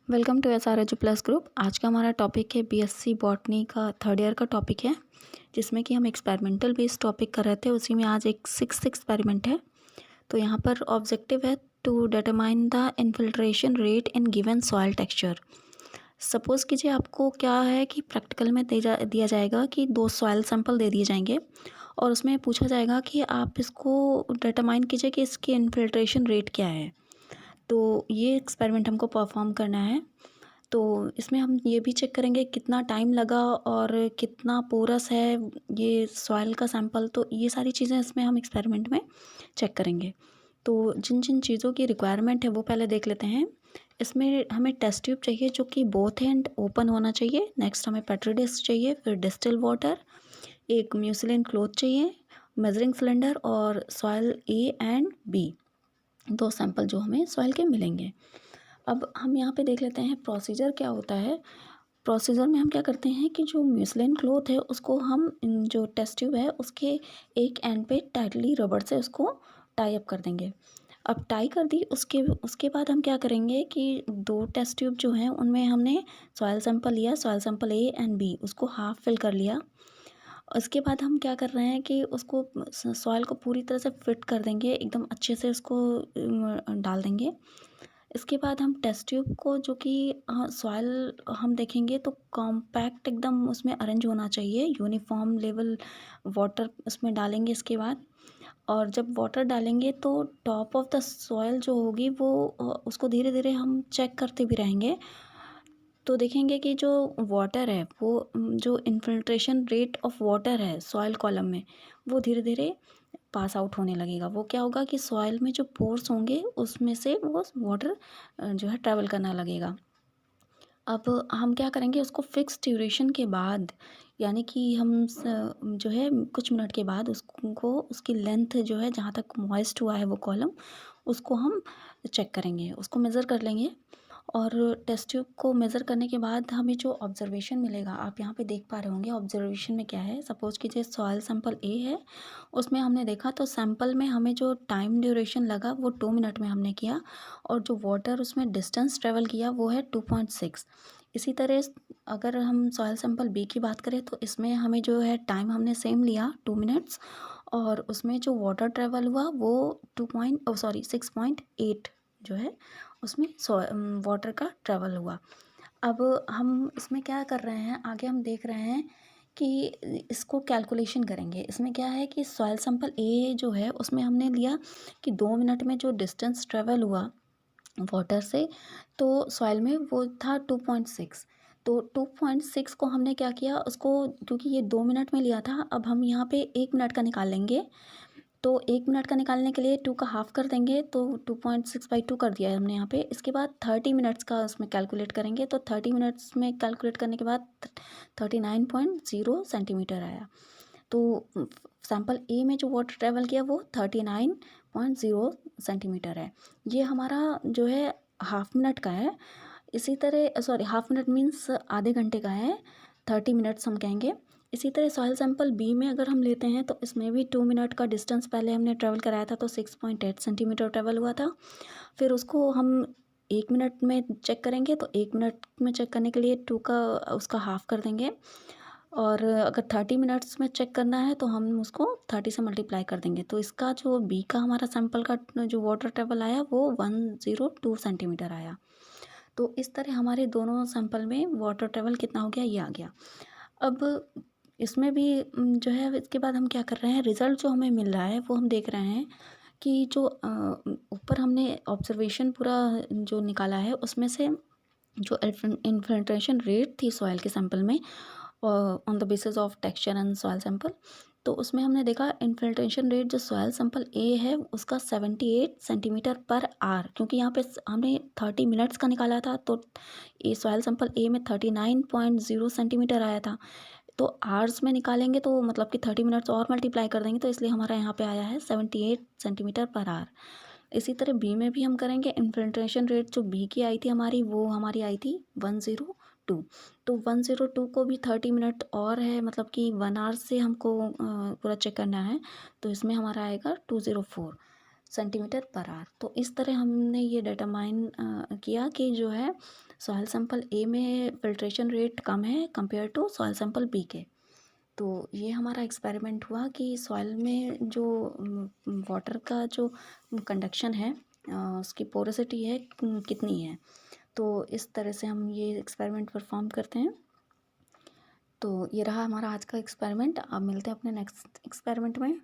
Welcome to SRHU plus group. आज का हमारा टॉपिक है बीएससी बॉटनी का थर्ड ईयर का टॉपिक है, जिसमें कि हम एक्सपेरिमेंटल बेस्ड टॉपिक कर रहे थे। उसी में आज एक सिक्स एक्सपेरिमेंट है। तो यहाँ पर ऑब्जेक्टिव है to determine the infiltration rate in given soil texture. Suppose कीजिए आपको क्या है कि प्रैक्टिकल में दिया जाएगा कि 2 सॉइल सैंपल दे दिए जाएंगे और उसमें पूछा जाएगा कि आप इसको डिटरमाइन कीजिए कि इसकी इन्फिल्ट्रेशन रेट क्या है। तो ये एक्सपेरिमेंट हमको परफॉर्म करना है। तो इसमें हम ये भी चेक करेंगे कितना टाइम लगा और कितना पोरस है ये सॉइल का सैंपल। तो ये सारी चीज़ें इसमें हम एक्सपेरिमेंट में चेक करेंगे। तो जिन जिन चीज़ों की रिक्वायरमेंट है वो पहले देख लेते हैं। इसमें हमें टेस्ट ट्यूब चाहिए जो कि बोथ एंड ओपन होना चाहिए। नेक्स्ट हमें पेट्री डिस्क चाहिए, फिर डिस्टिल वाटर, एक म्यूसिलिन क्लॉथ चाहिए, मेजरिंग सिलेंडर और soil A and B, 2 sample जो हमें सॉइल के मिलेंगे। अब हम यहाँ पे देख लेते हैं प्रोसीजर क्या होता है। प्रोसीजर में हम क्या करते हैं कि जो म्यूसलिन क्लॉथ है उसको हम जो टेस्ट ट्यूब है उसके एक एंड पे टाइटली रबड़ से उसको टाई अप कर देंगे। अब टाई कर दी, उसके उसके बाद हम क्या करेंगे कि 2 टेस्ट ट्यूब जो हैं उनमें हमने सॉइल सैंपल लिया, soil sample A and B, उसको हाफ फिल कर लिया। उसके बाद हम क्या कर रहे हैं कि उसको सॉइल को पूरी तरह से फिट कर देंगे, एकदम अच्छे से उसको डाल देंगे। इसके बाद हम टेस्ट ट्यूब को जो कि सॉइल हम देखेंगे तो कॉम्पैक्ट एकदम उसमें अरेंज होना चाहिए, यूनिफॉर्म लेवल वाटर उसमें डालेंगे इसके बाद। और जब वाटर डालेंगे तो टॉप ऑफ द सॉइल जो होगी वो उसको धीरे धीरे हम चेक करते भी रहेंगे। तो देखेंगे कि जो वाटर है वो जो इन्फिल्ट्रेशन रेट ऑफ वाटर है सॉइल कॉलम में वो धीरे धीरे पास आउट होने लगेगा। वो क्या होगा कि सॉइल में जो पोर्स होंगे उसमें से वो वाटर जो है ट्रैवल करना लगेगा। अब हम क्या करेंगे, उसको फिक्स ड्यूरेशन के बाद, यानी कि हम जो है कुछ मिनट के बाद उसको उसकी लेंथ जो है जहाँ तक मॉइस्ट हुआ है वो कॉलम, उसको हम चेक करेंगे, उसको मेज़र कर लेंगे। और टेस्ट ट्यूब को मेज़र करने के बाद हमें जो ऑब्जर्वेशन मिलेगा, आप यहाँ पे देख पा रहे होंगे ऑब्जर्वेशन में क्या है। सपोज़ कीजिए सॉइल सैंपल ए है, उसमें हमने देखा तो सैंपल में हमें जो टाइम ड्यूरेशन लगा वो 2 मिनट में हमने किया, और जो वाटर उसमें डिस्टेंस ट्रेवल किया वो है 2.6। इसी तरह अगर हम सॉइल सैंपल बी की बात करें तो इसमें हमें जो है टाइम हमने सेम लिया 2 मिनट्स, और उसमें जो वाटर ट्रेवल हुआ वो 6.8 जो है उसमें वाटर का ट्रेवल हुआ। अब हम इसमें क्या कर रहे हैं, आगे हम देख रहे हैं कि इसको कैलकुलेशन करेंगे। इसमें क्या है कि सॉइल सैंपल ए जो है उसमें हमने लिया कि 2 मिनट में जो डिस्टेंस ट्रेवल हुआ वाटर से तो सॉइल में वो था 2.6। तो 2.6 को हमने क्या किया, उसको क्योंकि ये 2 मिनट में लिया था, अब हम यहाँ पे 1 मिनट का निकाल लेंगे। तो 1 मिनट का निकालने के लिए 2 का हाफ कर देंगे, तो 2.6/2 कर दिया है हमने यहाँ पे। इसके बाद 30 मिनट्स का उसमें कैलकुलेट करेंगे, तो 30 मिनट्स में कैलकुलेट करने के बाद 39.0 सेंटीमीटर आया। तो सैंपल ए में जो वाटर ट्रेवल किया वो 39.0 सेंटीमीटर है। ये हमारा जो है हाफ मिनट का है। इसी तरह सॉरी, हाफ मिनट मीन्स आधे घंटे का है, 30 मिनट्स हम कहेंगे। इसी तरह सॉइल सैंपल बी में अगर हम लेते हैं तो इसमें भी 2 मिनट का डिस्टेंस पहले हमने ट्रेवल कराया था, तो 6.8 सेंटीमीटर ट्रेवल हुआ था। फिर उसको हम 1 मिनट में चेक करेंगे, तो 1 मिनट में चेक करने के लिए 2 का उसका हाफ कर देंगे। और अगर 30 मिनट्स में चेक करना है तो हम उसको 30 से मल्टीप्लाई कर देंगे। तो इसका जो बी का हमारा सैंपल का जो वाटर ट्रेवल आया वो 102 सेंटीमीटर आया। तो इस तरह हमारे दोनों सैंपल में वाटर ट्रेवल कितना हो गया, ये आ गया। अब इसमें भी जो है इसके बाद हम क्या कर रहे हैं, रिज़ल्ट जो हमें मिल रहा है वो हम देख रहे हैं कि जो ऊपर हमने ऑब्जर्वेशन पूरा जो निकाला है उसमें से जो इन्फिल्ट्रेशन रेट थी सॉइल के सैंपल में on the basis of texture and soil sample, तो उसमें हमने देखा इन्फिल्ट्रेशन रेट जो सॉइल सैंपल ए है उसका 78 सेंटीमीटर पर आर, क्योंकि यहाँ पे हमने 30 मिनट्स का निकाला था, तो ये सॉइल सैंपल ए में 39.0 सेंटीमीटर आया था। तो आर्स में निकालेंगे तो मतलब कि 30 मिनट्स और मल्टीप्लाई कर देंगे, तो इसलिए हमारा यहाँ पे आया है 78 सेंटीमीटर पर आर। इसी तरह बी में भी हम करेंगे। इन्फिल्ट्रेशन रेट जो बी की आई थी हमारी, वो हमारी आई थी 102। तो 102 को भी 30 मिनट और है, मतलब कि 1 आवर से हमको पूरा चेक करना है, तो इसमें हमारा आएगा 204 सेंटीमीटर पर आवर। तो इस तरह हमने ये डिटरमाइन किया कि जो है सॉइल सैंपल ए में फिल्ट्रेशन रेट कम है compare to soil sample B के। तो ये हमारा एक्सपेरिमेंट हुआ कि सॉइल में जो वाटर का जो कंडक्शन है, उसकी पोरोसिटी है कितनी है। तो इस तरह से हम ये एक्सपेरिमेंट परफॉर्म करते हैं। तो ये रहा हमारा आज का एक्सपेरिमेंट। अब मिलते हैं अपने नेक्स्ट एक्सपेरिमेंट में।